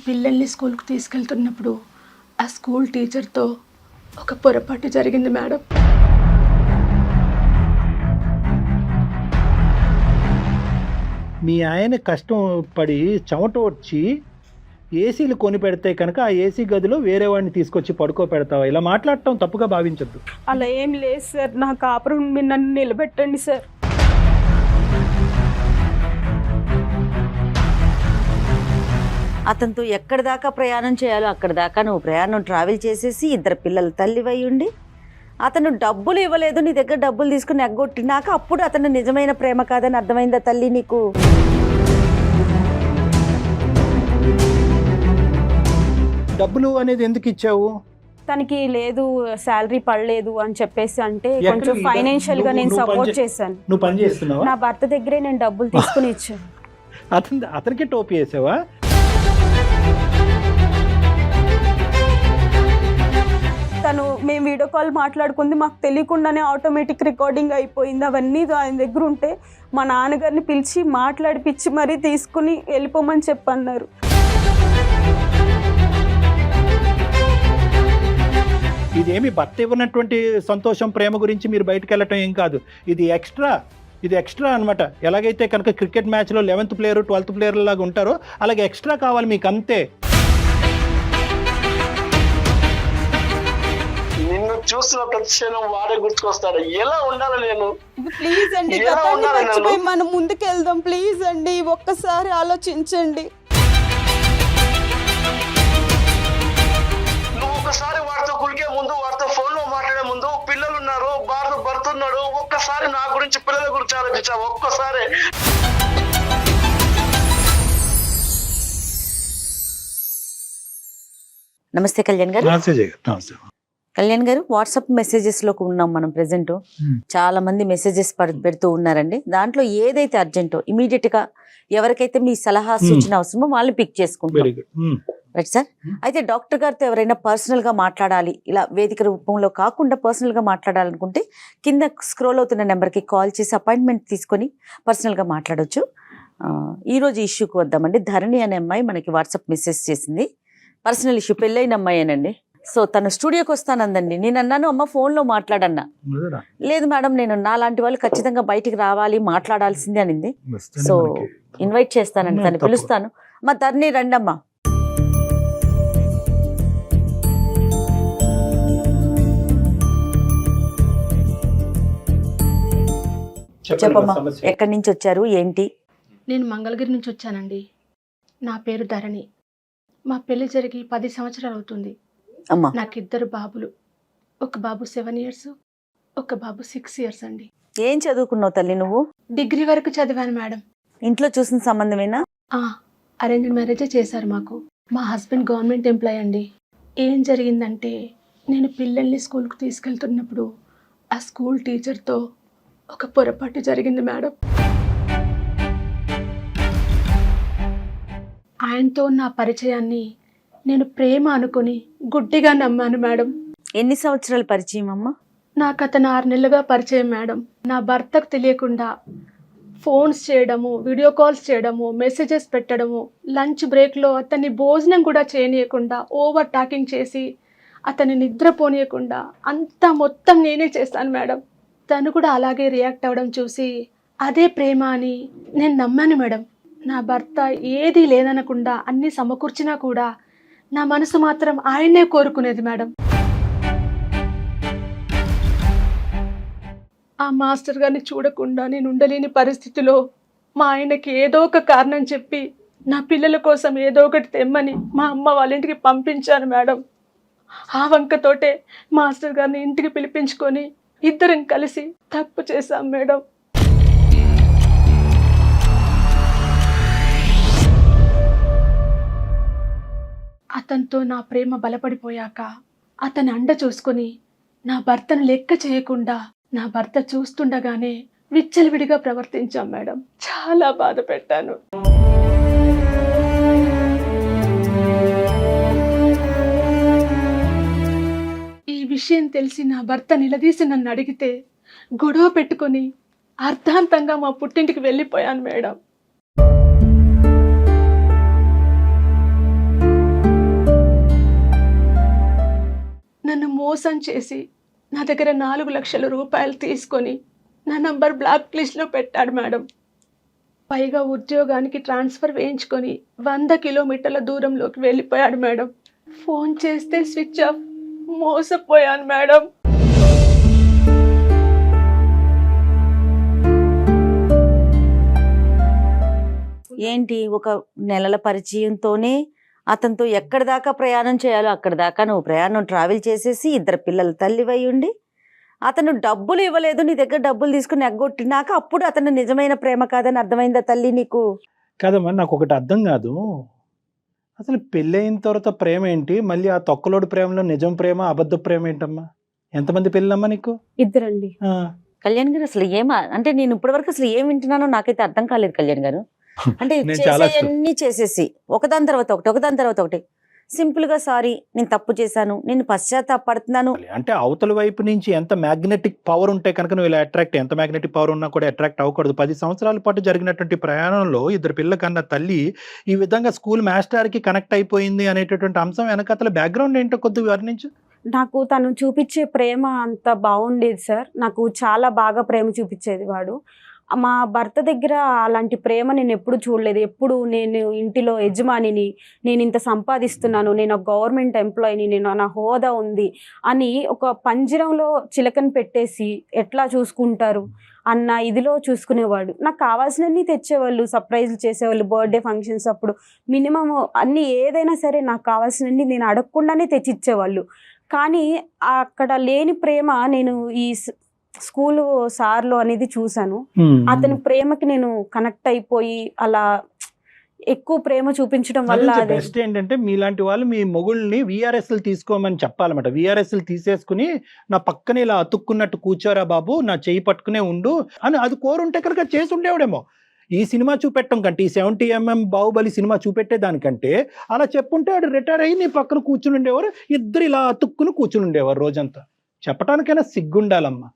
పిల్లల్ని స్కూల్కి తీసుకెళ్తున్నప్పుడు ఆ స్కూల్ టీచర్తో ఒక పొరపాటు జరిగింది మేడం. మీ ఆయన కష్టం పడి చెమట వచ్చి ఏసీలు కొని పెడితే కనుక ఆ ఏసీ గదిలో వేరే వాడిని తీసుకొచ్చి పడుకో పెడతావా? ఇలా మాట్లాడటం తప్పుగా భావించద్దు. అలా ఏం లేదు సార్, నా కాపురం మీరు నన్ను నిలబెట్టండి సార్. అతనితో ఎక్కడి దాకా ప్రయాణం చేయాలో అక్కడి దాకా నువ్వు ప్రయాణం ట్రావెల్ చేసేసి ఇద్దరు పిల్లల తల్లివై ఉండి అతను డబ్బులు ఇవ్వలేదు, నీ దగ్గర డబ్బులు తీసుకుని ఎగ్గొట్టినాక అప్పుడు అతను నిజమైన ప్రేమ కాదని అర్థమైందా తల్లి నీకు? డబ్బులు అనేది ఎందుకు ఇచ్చావు? తనకి లేదు శాలరీ పడలేదు అని చెప్పేసి అంటే కొంచెం ఫైనాన్షియల్ గా నేను సపోర్ట్ చేశాను. నువ్వు పని చేస్తున్నావా? నా భర్త దగ్గరే నేను డబ్బులు తీసుకుని ఇచ్చాను. అతనికి టోపీ వేసావా? తను మేము వీడియో కాల్ మాట్లాడుకుంది మాకు తెలియకుండానే ఆటోమేటిక్ రికార్డింగ్ అయిపోయింది. అవన్నీ ఆయన దగ్గర ఉంటే మా నాన్నగారిని పిలిచి మాట్లాడిపించి మరీ తీసుకుని వెళ్ళిపోమని చెప్పన్నారు. ఇదేమి భర్త ఇవ్వనటువంటి సంతోషం ప్రేమ గురించి మీరు బయటకు వెళ్ళటం ఏం కాదు, ఇది ఎక్స్ట్రా అనమాట. ఎలాగైతే కనుక క్రికెట్ మ్యాచ్లో 11th ప్లేయర్ 12th ప్లేయర్ లాగా ఉంటారో అలాగే ఎక్స్ట్రా కావాలి మీకు, అంతే. నిన్ను చూసిన ప్రతి క్షణం వాడే గుర్తుకొస్తాడు. ఎలా ఉండాలి నేను? ప్లీజ్ అండి, గతాన్ని మర్చిపోయి మనం ముందుకు వెళ్దాం. ప్లీజ్ అండి, ఒక్కసారి ఆలోచించండి. నువ్వు ఒకసారి వాడితో కులికే ముందు, వాడితో ఫోన్ లో మాట్లాడే ముందు, పిల్లలు ఉన్నారు, భర్త ఉన్నాడు, ఒక్కసారి నా గురించి పిల్లల గురించి ఆలోచించావు ఒక్కసారి. నమస్తే కళ్యాణ్ గారు. కళ్యాణ్ గారు, వాట్సాప్ మెసేజెస్లో ఉన్నాం మనం ప్రెజెంట్. చాలా మంది మెసేజెస్ పెడుతూ ఉన్నారండి. దాంట్లో ఏదైతే అర్జెంటో ఇమీడియట్గా ఎవరికైతే మీ సలహా సూచన అవసరమో వాళ్ళని పిక్ చేసుకుంటాం. Right sir. అయితే డాక్టర్ గారితో ఎవరైనా పర్సనల్గా మాట్లాడాలి, ఇలా వేదిక రూపంలో కాకుండా పర్సనల్గా మాట్లాడాలనుకుంటే కింద స్క్రోల్ అవుతున్న నెంబర్కి కాల్ చేసి అపాయింట్మెంట్ తీసుకొని పర్సనల్గా మాట్లాడవచ్చు. ఈరోజు ఇష్యూకి వద్దామండి. ధరణి అనే అమ్మాయి మనకి వాట్సాప్ మెసేజ్ చేసింది. పర్సనల్ ఇష్యూ, పెళ్ళైన అమ్మాయేనండి. సో తను స్టూడియోకి వస్తానందండి. నేను అన్నాను, అమ్మ ఫోన్లో మాట్లాడన్నా. లేదు మేడం, నేను నాలాంటి వాళ్ళు ఖచ్చితంగా బయటికి రావాలి, మాట్లాడాల్సిందే అనింది. సో ఇన్వైట్ చేస్తానండి, తను పిలుస్తాను. అమ్మ ధరణి రండమ్మా. చెప్పమ్మా, ఎక్కడి నుంచి వచ్చారు, ఏంటి? నేను మంగళగిరి నుంచి వచ్చానండి. నా పేరు ధరణి. మా పెళ్లి జరిగి 10 సంవత్సరాలు అవుతుంది. నాకు 2 బాబులు. ఒక బాబు 7 years, ఒక బాబు 6 years అండి. ఏం చదువుకున్నావు తల్లి నువ్వు? డిగ్రీ వరకు చదివాను మేడం. ఇంట్లో చూసిన సంబంధమేనా? అరేంజ్డ్ మ్యారేజే చేశారు మాకు. మా హస్బెండ్ గవర్నమెంట్ ఎంప్లాయ్ అండి. ఏం జరిగిందంటే, నేను పిల్లల్ని స్కూల్కి తీసుకెళ్తున్నప్పుడు ఆ స్కూల్ టీచర్తో ఒక పొరపాటు జరిగింది మేడం. ఆయనతో నా పరిచయాన్ని నేను ప్రేమ అనుకుని గుడ్డిగా నమ్మాను మేడం. ఎన్ని సంవత్సరాల పరిచయం అమ్మా? నాకు అతను 6 నెలలుగా పరిచయం మేడం. నా భర్తకు తెలియకుండా ఫోన్స్ చేయడము, వీడియో కాల్స్ చేయడము, మెసేజెస్ పెట్టడము, లంచ్ బ్రేక్లో అతన్ని భోజనం కూడా చేయనీయకుండా ఓవర్ టాకింగ్ చేసి అతన్ని నిద్రపోనీయకుండా అంతా మొత్తం నేనే చేస్తాను మేడం. తను కూడా అలాగే రియాక్ట్ అవ్వడం చూసి అదే ప్రేమ అని నేను నమ్మాను మేడం. నా భర్త ఏదీ లేదనకుండా అన్నీ సమకూర్చినా కూడా నా మనసు మాత్రం ఆయన్నే కోరుకునేది మేడం. ఆ మాస్టర్ గారిని చూడకుండా నేను ఉండలేని పరిస్థితిలో మా ఆయనకి ఏదో ఒక కారణం చెప్పి నా పిల్లల కోసం ఏదో ఒకటి తెమ్మని మా అమ్మ వాళ్ళ ఇంటికి పంపించాను మేడం. ఆ వంకతోటే మాస్టర్ గారిని ఇంటికి పిలిపించుకొని ఇద్దరం కలిసి తప్పు చేశాం మేడం. అతనితో నా ప్రేమ బలపడిపోయాక అతని అండ చూసుకొని నా భర్తను లెక్క చేయకుండా నా భర్త చూస్తుండగానే విచ్చలవిడిగా ప్రవర్తించాం మేడం. చాలా బాధ పెట్టాను. ఈ విషయం తెలిసి నా భర్త నిలదీసి నన్ను అడిగితే గొడవ పెట్టుకొని అర్ధాంతంగా మా పుట్టింటికి వెళ్ళిపోయాను మేడం. నన్ను మోసం చేసి నా దగ్గర 4 లక్షల రూపాయలు తీసుకొని నా నంబర్ బ్లాక్ లిస్ట్లో పెట్టాడు మేడం. పైగా ఉద్యోగానికి ట్రాన్స్ఫర్ వేయించుకొని 100 కిలోమీటర్ల దూరంలోకి వెళ్ళిపోయాడు మేడం. ఫోన్ చేస్తే స్విచ్ ఆఫ్. మోసపోయాను మేడం. ఏంటి ఒక నెలల పరిచయంతోనే అతనితో ఎక్కడి దాకా ప్రయాణం చేయాలో అక్కడి దాకా నువ్వు ప్రయాణం ట్రావెల్ చేసేసి 2 పిల్లల తల్లివై ఉండి అతను డబ్బులు ఇవ్వలేదు, నీ దగ్గర డబ్బులు తీసుకుని ఎగ్గొట్టినాక అప్పుడు అతను నిజమైన ప్రేమ కాదని అర్థమైందా తల్లి నీకు? కదమ్మా, నాకు ఒకటి అర్థం కాదు, అసలు పెళ్ళైన తర్వాత ప్రేమ ఏంటి, మళ్ళీ ఆ తొక్కలోడు ప్రేమలో నిజం ప్రేమ అబద్ధ ప్రేమ ఏంటమ్మా? ఎంతమంది పెళ్ళమ్మా నీకు? 2 అండి. కళ్యాణ్ గారు అసలు అంటే నేను ఇప్పటివరకు అసలు ఏం వింటున్నానో నాకైతే అర్థం కాలేదు కళ్యాణ్ గారు. అంటే చేసేయన్నీ చేసేసి ఒకదాని తర్వాత ఒకటి సింపుల్ గా సారీ నేను తప్పు చేశాను, నేను పశ్చాత్తాపడుతున్నాను అంటే అవతల వైపు నుంచి ఎంత మ్యాగ్నెటిక్ పవర్ ఉంటే కనుక నువ్వు ఇలా అట్రాక్ట్, ఎంత మ్యాగ్నెటిక్ పవర్ ఉన్నా కూడా అట్రాక్ట్ అవ్వకూడదు. 10 సంవత్సరాల పాటు జరిగినటువంటి ప్రయాణంలో 2 పిల్లల కన్నా తల్లి ఈ విధంగా స్కూల్ మాస్టర్ కి కనెక్ట్ అయిపోయింది అనేటటువంటి అంశం వెనకతల బ్యాక్గ్రౌండ్ ఏంటో కొద్దిగా వివరించు. నాకు తను చూపించే ప్రేమ అంత బాగుండేది సార్. నాకు చాలా బాగా ప్రేమ చూపించేది వాడు. మా భర్త దగ్గర అలాంటి ప్రేమ నేను ఎప్పుడు చూడలేదు. ఎప్పుడు నేను ఇంటిలో యజమానిని, నేను ఇంత సంపాదిస్తున్నాను, నేను ఒక గవర్నమెంట్ ఎంప్లాయీని, నేను నా హోదా ఉంది అని ఒక పంజరంలో చిలకని పెట్టేసి ఎట్లా చూసుకుంటారు అన్న ఇదిలో చూసుకునేవాడు. నాకు కావాల్సినన్ని తెచ్చేవాళ్ళు, సర్ప్రైజ్లు చేసేవాళ్ళు, బర్త్డే ఫంక్షన్స్ అప్పుడు మినిమం అన్నీ ఏదైనా సరే నాకు కావాల్సినన్ని నేను అడగకుండానే తెచ్చిచ్చేవాళ్ళు. కానీ అక్కడ లేని ప్రేమ నేను ఈ స్కూలు సార్లో అనేది చూశాను. అతని ప్రేమకి నేను కనెక్ట్ అయిపోయి అలా ఎక్కువ ప్రేమ చూపించడం వల్ల బెస్ట్ ఏంటంటే మీలాంటి వాళ్ళు మీ మొగుళ్ళని VRSలు తీసుకోమని చెప్పాలన్నమాట. VRSలు తీసేసుకుని నా పక్కనే ఇలా అతుక్కున్నట్టు కూర్చోరా బాబు, నా చేయి పట్టుకునే ఉండు అని అది కోరుంటే కనుక చేసి ఉండేవాడేమో. ఈ సినిమా చూపెట్టడం కంటే, ఈ 70mm బాహుబలి సినిమా చూపెట్టే దానికంటే అలా చెప్పుంటే వాడు రిటైర్ అయ్యి నీ పక్కన కూర్చుని ఉండేవారు, ఇద్దరు ఇలా అతుక్కుని కూర్చుని ఉండేవారు రోజంతా. చెప్పడానికైనా సిగ్గుండాలమ్మా.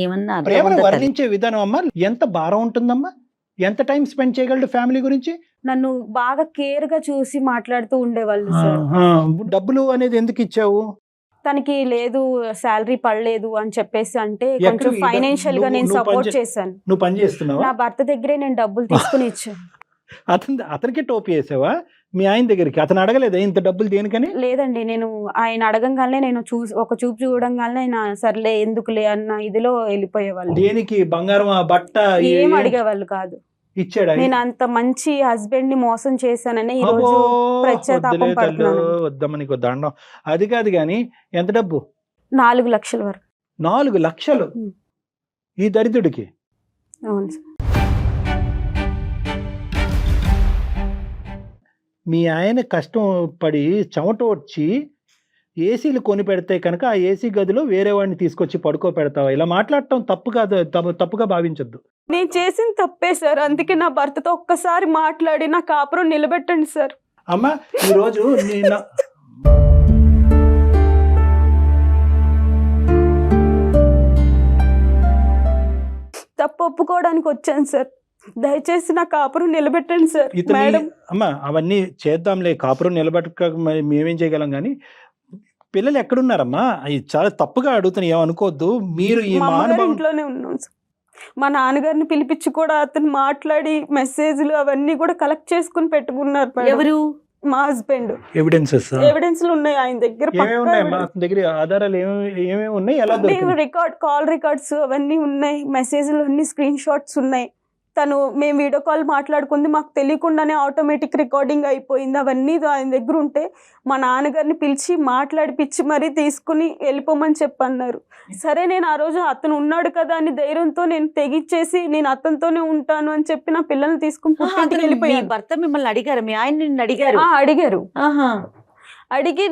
ఏమన్నా ప్రేమను వర్ణించే విధానం అమ్మా ఎంత భారం ఉంటుందమ్మా. ఎంత టైం స్పెండ్ చేయగలడు ఫ్యామిలీ గురించి? నన్ను బాగా కేర్ గా చూసి మాట్లాడుతూ ఉండేవాళ్ళు సార్. డబ్బులు అనేది ఎందుకు ఇచ్చావు? తనకి లేదు శాలరీ పడలేదు అని చెప్పేసి అంటే కొంచెం ఫైనాన్షియల్ గా నేను సపోర్ట్ చేశాను. నువ్వు పని చేస్తున్నావా? నా భర్త దగ్గరే నేను డబ్బులు తీసుకుని ఇచ్చాను. అతనికి టోపీ వేసావా మీ ఆయన దగ్గరికి? అతను అడగలేదా ఇంత డబ్బులు దేనికని? లేదండి, నేను ఆయన అడగంగానే నేను ఒక చూపు చూడంగానే సర్లే ఎందుకులే అన్న ఇదిలో వెళ్ళిపోయేవాళ్ళు. దేనికి? బంగారం, బట్ట ఏం అడిగేవాళ్ళు కాదు. ఇచ్చాడా? నేను అంత మంచి హస్బెండ్ ని మోసం చేశానని ఈ రోజు పశ్చాత్తాపం పడుతున్నాను. వద్దమ్మ నీకు దండం. అది కాదు గాని ఎంత డబ్బు? 4 లక్షల వరకు. 4 లక్షలు ఈ దరిద్రుడికి? అవును సార్. మీ ఆయన కష్టం పడి చెమట వచ్చి ఏసీలు కొని పెడితే కనుక ఆ ఏసీ గదిలో వేరే వాడిని తీసుకొచ్చి పడుకో పెడతావా? ఇలా మాట్లాడటం తప్పు కాదు, తప్పుగా భావించొద్దు. నేను చేసిన తప్పే సార్, అందుకే నా భర్తతో ఒక్కసారి మాట్లాడి నా కాపురం నిలబెట్టండి సార్. అమ్మా ఈరోజు తప్పు ఒప్పుకోవడానికి వచ్చాను సార్, దయచేసి నా కాపురం నిలబెట్టండి సార్. మేడం అమ్మా అవన్నీ చేద్దాంలే, కాపురం నిలబెట్టక మేమేం చేయగలం కానీ పిల్లలు ఎక్కడున్నారమ్మా? అవి చాలా తప్పుగా అడుగుతున్నా, ఏమనుకోవద్దు. మీరు ఈ ఇంట్లోనే ఉన్నాం సార్. మా నాన్నగారిని పిలిపించి కూడా అతను మాట్లాడి మెసేజ్లు అవన్నీ కూడా కలెక్ట్ చేసుకుని పెట్టుకున్నారు. ఎవరు? మా హస్బెండ్. ఎవిడెన్స్లు ఉన్నాయి ఆయన దగ్గర. దగ్గర ఆధారాలు ఏమేమి ఉన్నాయి? ఎలా కాల్ రికార్డ్స్ అవన్నీ ఉన్నాయి, మెసేజ్లు అన్ని స్క్రీన్ షాట్స్ ఉన్నాయి. మేము వీడియో కాల్ మాట్లాడుకుంది మాకు తెలియకుండానే ఆటోమేటిక్ రికార్డింగ్ అయిపోయింది. అవన్నీ ఆయన దగ్గర ఉంటే మా నాన్నగారిని పిలిచి మాట్లాడిపిచ్చి మరీ తీసుకుని వెళ్ళిపోమని చెప్పన్నారు. సరే నేను ఆ రోజు అతను ఉన్నాడు కదా అని ధైర్యంతో నేను తెగిచ్చేసి నేను అతనితోనే ఉంటాను అని చెప్పి నా పిల్లల్ని తీసుకుని వెళ్ళిపోయాను. భర్త మిమ్మల్ని అడిగారు? మీ ఆయన నిన్ను అడిగారు? అడిగారు. అడిగి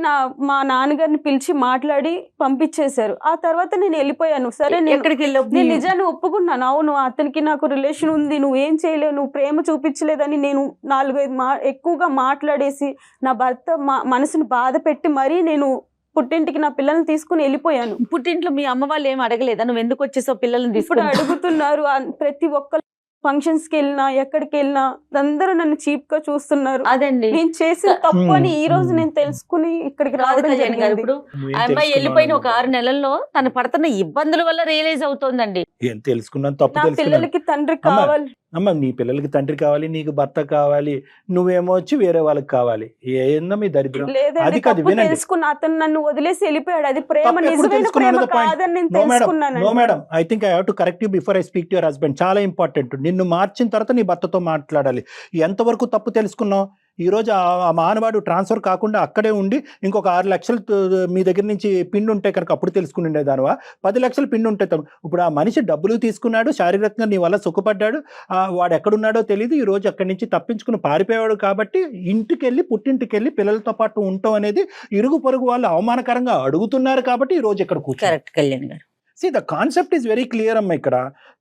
మా నాన్నగారిని పిలిచి మాట్లాడి పంపించేశారు. ఆ తర్వాత నేను వెళ్ళిపోయాను. సరే నేను నిజాన్ని ఒప్పుకున్నాను. అవును అతనికి నాకు రిలేషన్ ఉంది, నువ్వేం చేయలేవు, నువ్వు ప్రేమ చూపించలేదని నేను 4-5 ఎక్కువగా మాట్లాడేసి నా భర్త మనసును బాధ పెట్టి మరీ నేను పుట్టింటికి నా పిల్లల్ని తీసుకుని వెళ్ళిపోయాను. పుట్టింట్లో మీ అమ్మ వాళ్ళు ఏం అడగలేదా నువ్వు ఎందుకు వచ్చేసావు పిల్లల్ని తీసుకుని? ఇప్పుడు అడుగుతున్నారు. ప్రతి ఒక్కరు ఫంక్షన్స్ కి వెళ్ళినా ఎక్కడికి వెళ్ళినా అందరూ నన్ను చీప్ గా చూస్తున్నారు. అదండి నేను చేసిన తప్పు అని ఈ రోజు నేను తెలుసుకుని ఇక్కడికి కాదు రావడం కళ్యాణ్ గారు. జరిగింది. ఇప్పుడు నువ్వేం ఆ అమ్మాయి వెళ్ళిపోయిన ఒక తెలుసుకున్నావు? 6 నెలల్లో తను పడుతున్న ఇబ్బందుల వల్ల రియలైజ్ అవుతోందండి. ఏం తెలుసుకున్నాను, తప్పు నా తెలుసుకున్నాను. పిల్లలకి తండ్రి అమ్మ, కావాలి. అమ్మ నీ పిల్లలకి తండ్రి కావాలి, నీకు భర్త కావాలి, నువ్వేమో వచ్చి వేరే వాళ్ళకి కావాలి. ఏందో మీ దరిద్రం. లేదండి, అది కాదు, తప్పు వినండి. తెలుసుకున్న అతను నన్ను వదిలేసి వెళ్ళిపోయాడు. అది ప్రేమ, తప్పు ఎప్పుడు నిజమైన ప్రేమ తెలుసుకున్నావు point? కాదని నేను నో మేడం, నో తెలుసుకున్నాను. Madam, I think I have to correct you before I speak to your husband. చాలా ఇంపార్టెంట్. నిన్ను మార్చిన తర్వాత నీ భర్తతో మాట్లాడాలి. ఎంతవరకు తప్పు తెలుసుకున్నావు? ఈ రోజు ఆ మానవాడు ట్రాన్స్ఫర్ కాకుండా అక్కడే ఉండి ఇంకొక 6 లక్షలు మీ దగ్గర నుంచి పిండి ఉంటే కనుక అప్పుడు తెలుసుకుని ఉండేదానివా? 10 లక్షలు పిండి ఉంటే ఇప్పుడు ఆ మనిషి డబ్బులు తీసుకున్నాడు, శారీరకంగా నీ వల్ల సుఖపడ్డాడు, వాడు ఎక్కడున్నాడో తెలియదు, ఈ రోజు అక్కడి నుంచి తప్పించుకుని పారిపోయాడు. కాబట్టి పుట్టింటికి వెళ్ళి పిల్లలతో పాటు ఉండటం అనేది ఇరుగు పొరుగు వాళ్ళు అవమానకరంగా అడుగుతున్నారు కాబట్టి ఈ రోజు ఇక్కడ కూర్చో. కరెక్ట్ కళ్యాణ్ గారు. See, the concept is very clear అమ్మ. ఇక్కడ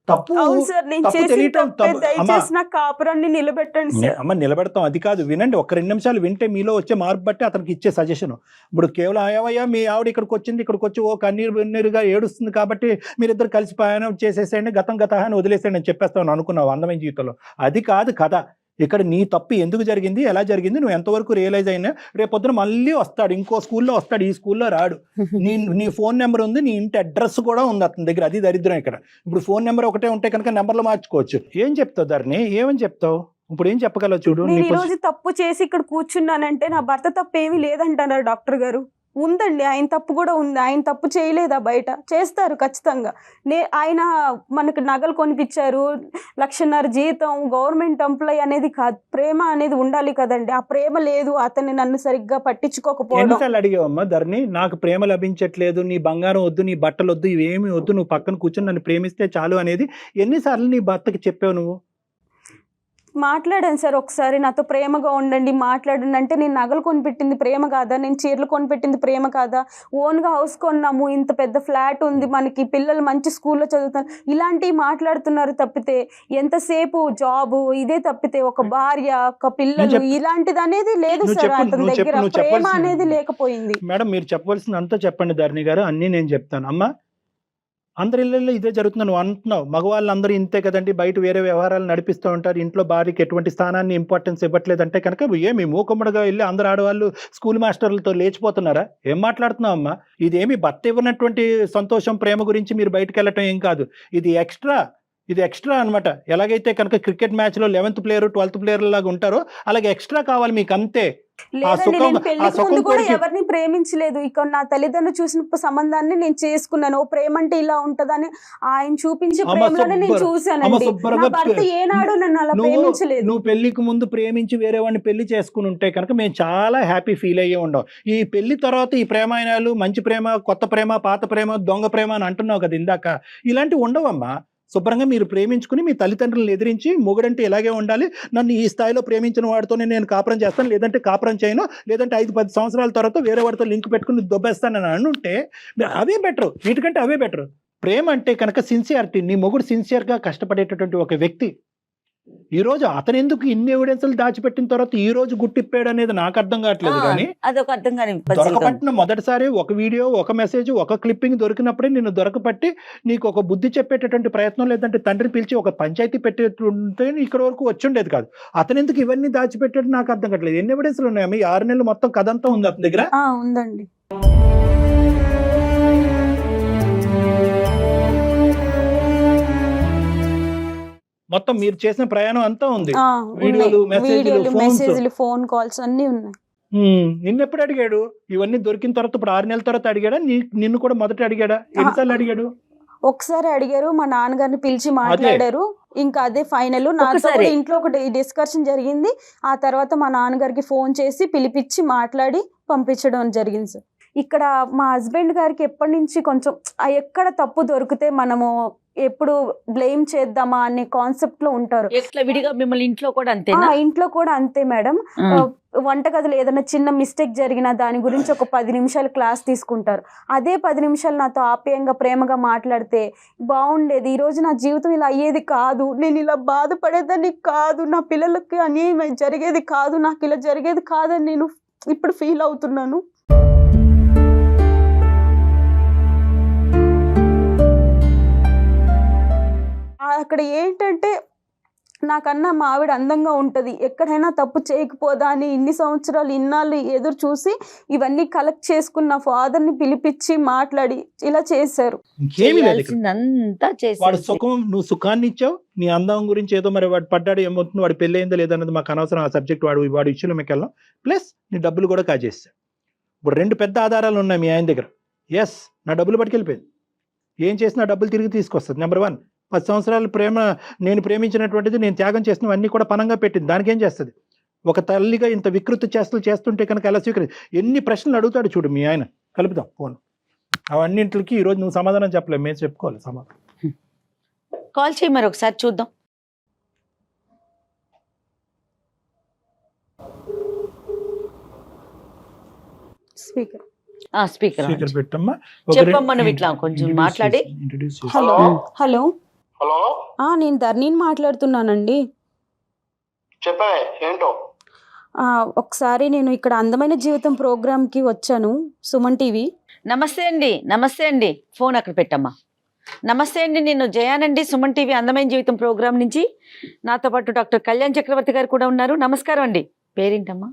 తప్పు అవును సార్, నేను తప్పు చేసిన తెలియటం తప్పే. అమ్మ, దయచేసి నా కాపురాన్ని నిలబెట్టండి సార్. అమ్మ నిలబెడతాం, అది కాదు. వినండి, ఒక 2 నిమిషాలు వింటే మీలో వచ్చే మార్పు బట్టి అతనికి ఇచ్చే సజెషన్. ఇప్పుడు కేవలం అయ్యా మీ ఆవిడ ఇక్కడికి వచ్చి ఓ కన్నీరుగా ఏడుస్తుంది కాబట్టి మీరిద్దరు కలిసి ప్రయాణం చేసేసేయండి, గతం అని వదిలేసేయండి అని చెప్పేస్తాను అనుకున్నావు అందమైన జీవితంలో. అది కాదు కథ. ఇక్కడ నీ తప్పు ఎందుకు జరిగింది, ఎలా జరిగింది, నువ్వు ఎంతవరకు రియలైజ్ అయినా. రేపు పొద్దున మళ్ళీ వస్తాడు, ఇంకో స్కూల్లో వస్తాడు, ఈ స్కూల్లో రాడు. నీ ఫోన్ నెంబర్ ఉంది, నీ ఇంటి అడ్రస్ కూడా ఉంది అతని దగ్గర. అది దరిద్రం ఇక్కడ. ఇప్పుడు ఫోన్ నెంబర్ ఒకటే ఉంటే కనుక నెంబర్లు మార్చుకోవచ్చు. ఏం చెప్తావు ధరణి, ఏమని చెప్తావు? ఇప్పుడు ఏం చెప్పగలవు చూడు. నేను ఈ రోజు తప్పు చేసి ఇక్కడ కూర్చున్నానంటే నా భర్త తప్పు ఏమీ లేదంటున్నారు డాక్టర్ గారు. ఉందండి, ఆయన తప్పు కూడా ఉంది. ఆయన తప్పు చేయలేదా? బయట చేస్తారు ఖచ్చితంగా. ఆయన మనకు నగలు కొనిపించారు, 1,50,000 జీతం, గవర్నమెంట్ ఎంప్లాయ్ అనేది కాదు. ప్రేమ అనేది ఉండాలి కదండి. ఆ ప్రేమ లేదు, అతన్ని నన్ను సరిగ్గా పట్టించుకోకపోవడం. ఎన్నిసార్లు అడిగావమ్మా ధరణి, నాకు ప్రేమ లభించట్లేదు, నీ బంగారం వద్దు, నీ బట్టలు వద్దు, ఇవేమి వద్దు, నువ్వు పక్కన కూర్చొని నన్ను ప్రేమిస్తే చాలు అనేది ఎన్నిసార్లు నీ భర్తకి చెప్పావు నువ్వు? మాట్లాడాను సార్ ఒకసారి, నాతో ప్రేమగా ఉండండి, మాట్లాడండి అంటే, నేను నగలు కొనిపెట్టింది ప్రేమ కాదా, నేను చీరలు కొనిపెట్టింది ప్రేమ కాదా, ఓన్గా హౌస్ కొన్నాము, ఇంత పెద్ద ఫ్లాట్ ఉంది మనకి, పిల్లలు మంచి స్కూల్లో చదువుతారు, ఇలాంటివి మాట్లాడుతున్నారు తప్పితే ఎంతసేపు జాబు ఇదే తప్పితే ఒక భార్య, ఒక పిల్లలు ఇలాంటిది అనేది లేదు సార్. అతని దగ్గర ప్రేమ అనేది లేకపోయింది. మేడం మీరు చెప్పవలసింది అంతా చెప్పండి ధరణి గారు, అన్నీ నేను చెప్తాను. అమ్మా, అందరి ఇళ్ళల్లో ఇదే జరుగుతుంది. నువ్వు అంటున్నావు మగవాళ్ళందరూ ఇంతే కదండి, బయట వేరే వ్యవహారాలు నడిపిస్తూ ఉంటారు, ఇంట్లో భార్యకి ఎటువంటి స్థానాన్ని ఇంపార్టెన్స్ ఇవ్వట్లేదంటే కనుక ఏమి మూకమ్మడిగా వెళ్ళి అందరు ఆడవాళ్ళు స్కూల్ మాస్టర్లతో లేచిపోతున్నారా? ఏం మాట్లాడుతున్నావు అమ్మా? ఇదేమి భర్త ఇవ్వనటువంటి సంతోషం, ప్రేమ గురించి మీరు బయటకు వెళ్ళటం ఏం కాదు. ఇది ఎక్స్ట్రా అనమాట. ఎలాగైతే కనుక క్రికెట్ మ్యాచ్లో 11th ప్లేయర్ 12th ప్లేయర్ లాగా ఉంటారో అలాగే ఎక్స్ట్రా కావాలి మీకు, అంతే. లేదండి, నేను పెళ్లికి ముందు కూడా ఎవరిని ప్రేమించలేదు. ఇక నా తల్లిదండ్రులు చూసిన సంబంధాన్ని నేను చేసుకున్నాను. ఓ ప్రేమ అంటే ఇలా ఉంటదని ఆయన చూపించే ప్రేమలోనే నేను చూశానండి. నా భర్త ఏనాడు నన్ను అలా ప్రేమించలేదు. నువ్వు పెళ్లికి ముందు ప్రేమించి వేరే వాడిని పెళ్లి చేసుకుని ఉంటే కనుక మేము చాలా హ్యాపీ ఫీల్ అయ్యే ఉండవు. ఈ పెళ్లి తర్వాత ఈ ప్రేమాయణాలు, మంచి ప్రేమ, కొత్త ప్రేమ, పాత ప్రేమ, దొంగ ప్రేమ అని అంటున్నావు కదా ఇందాక, ఇలాంటివి ఉండవమ్మా. శుభ్రంగా మీరు ప్రేమించుకుని మీ తల్లిదండ్రులను ఎదిరించి, మొగుడంటే ఇలాగే ఉండాలి, నన్ను ఈ స్థాయిలో ప్రేమించిన వాడితోనే నేను కాపురం చేస్తాను, లేదంటే కాపురం చేయను, లేదంటే 5-10 సంవత్సరాల తర్వాత వేరే వాడితో లింక్ పెట్టుకుని దొబ్బేస్తానని అనుంటే అవే బెటర్, వీటికంటే అవే బెటర్. ప్రేమ అంటే కనుక సిన్సియారిటీ. నీ మొగుడు సిన్సియర్గా కష్టపడేటటువంటి ఒక వ్యక్తి. ఈ రోజు అతను ఎందుకు ఇన్ని ఎవిడెన్స్లు దాచిపెట్టిన తర్వాత ఈ రోజు గుట్టిప్పాడు అనేది నాకు అర్థం కావట్లేదు. కానీ అదొక అర్థం కాని దొరకపట్టిన మొదటిసారి ఒక వీడియో, ఒక మెసేజ్, ఒక క్లిప్పింగ్ దొరికినప్పుడే నిన్ను దొరకపట్టి నీకు ఒక బుద్ధి చెప్పేటటువంటి ప్రయత్నం, లేదంటే తండ్రిని పిలిచి ఒక పంచాయతీ పెట్టేటుంటే ఇక్కడ వరకు వచ్చి ఉండేది కాదు. అతను ఎందుకు ఇవన్నీ దాచిపెట్టాడు నాకు అర్థం కావట్లేదు. ఎన్ని ఎవిడెన్స్లు ఉన్నాయా? 6 నెలలు మొత్తం కథ అంతా ఉంది అతని దగ్గర. ఉందండి. మొత్తం మీరు చేసిన ప్రయాణం అంతా ఉంది. వీడియోలు, మెసేజ్లు, ఫోన్ కాల్స్ అన్ని ఉన్నాయి. నిన్నెప్పుడు అడిగాడు? ఇవన్నీ దొరికిన తర్వాత ఇప్పుడు 6 నెలల తర్వాత అడిగాడా? నిన్ను కూడా మొదట అడిగాడా? ఎన్నిసార్లు అడిగాడు? ఒకసారి అడిగారు, మా నాన్నగారిని పిలిచి మాట్లాడారు. ఇంకా అదే ఫైనల్. నాతో ఇంట్లో ఒకటి డిస్కషన్ జరిగింది. ఆ తర్వాత మా నాన్నగారికి ఫోన్ చేసి పిలిపించి మాట్లాడి పంపించడం జరిగింది సార్. ఇక్కడ మా హస్బెండ్ గారికి ఎప్పటి నుంచి కొంచెం ఎక్కడ తప్పు దొరికితే మనము ఎప్పుడు బ్లేమ్ చేద్దామా అనే కాన్సెప్ట్ లో ఉంటారు. విడిగా మిమ్మల్ని ఇంట్లో కూడా అంతే? ఇంట్లో కూడా అంతే మేడం. వంటగదిలో ఏదైనా చిన్న మిస్టేక్ జరిగినా దాని గురించి ఒక 10 నిమిషాలు క్లాస్ తీసుకుంటారు. అదే 10 నిమిషాలు నాతో ఆప్యాయంగా ప్రేమగా మాట్లాడితే బాగుండేది. ఈ రోజు నా జీవితం ఇలా అయ్యేది కాదు, నేను ఇలా బాధపడేదాన్ని కాదు, నా పిల్లలకి అన్యాయం జరిగేది కాదు, నాకు ఇలా జరిగేది కాదని నేను ఇప్పుడు ఫీల్ అవుతున్నాను. అక్కడ ఏంటంటే నాకన్నా మా ఆవిడ అందంగా ఉంటుంది, ఎక్కడైనా తప్పు చేయకపోదా అని ఇన్ని సంవత్సరాలు ఇన్నాళ్ళు ఎదురు చూసి ఇవన్నీ కలెక్ట్ చేసుకున్న ఫాదర్ని పిలిపించి మాట్లాడి ఇలా చేశారు. ఇంకేమీ లేదు ఇక్కడ. చేయాల్సిందంతా వాడు చేసి సుఖం, నువ్వు సుఖాన్ని ఇచ్చావు, నీ అందం గురించి ఏదో మరి వాడు పడ్డాడు ఏమవుతుంది, వాడు పెళ్ళి అయిందో లేదన్నది మాకు అనవసరం, ఆ సబ్జెక్ట్ వాడి ఇష్యూలో మీకు వెళ్ళాం. ప్లస్ నీ డబ్బులు కూడా కాజేస్తాడు. ఇప్పుడు 2 పెద్ద ఆధారాలు ఉన్నాయి మీ ఆయన దగ్గర. ఎస్, నా డబ్బులు పట్టుకెళ్ళిపోయింది, ఏం చేసినా డబ్బులు తిరిగి తీసుకొస్తుంది. నెంబర్ 1, 10 సంవత్సరాల ప్రేమ, నేను ప్రేమించినటువంటిది, నేను త్యాగం చేసినవన్నీ కూడా పనంగా పెట్టింది, దానికి ఏం చేస్తుంది? ఒక తల్లిగా ఇంత వికృతి చేష్టలు చేస్తుంటే కనుక ఎలా ఎన్ని ప్రశ్నలు అడుగుతాడు చూడు మీ ఆయన. కలుపుదాం ఫోన్, అవన్నింటికి ఈరోజు నువ్వు సమాధానం చెప్పలేవు, మేము చెప్పుకోవాలి సమాధానం. కాల్ చేయి మరి ఒకసారి చూద్దాం. స్పీకర్. స్పీకర్ స్పీకర్ పెట్టమ్మా. చెప్పమ్మా, నువ్వు ఇట్లా కొంచెం మాట్లాడి. హలో హలో, హలో, నేను ధర్నీని మాట్లాడుతున్నానండి. చెప్పే ఏంటో. ఒకసారి నేను ఇక్కడ అందమైన జీవితం ప్రోగ్రామ్కి వచ్చాను, సుమన్ టీవీ. నమస్తే అండి, ఫోన్ అక్కడ పెట్టమ్మా. నమస్తే అండి, నేను జయానండి, సుమన్ టీవీ అందమైన జీవితం ప్రోగ్రామ్ నుంచి. నాతో పాటు డాక్టర్ కళ్యాణ్ చక్రవర్తి గారు కూడా ఉన్నారు. నమస్కారం అండి. పేరేంటమ్మా?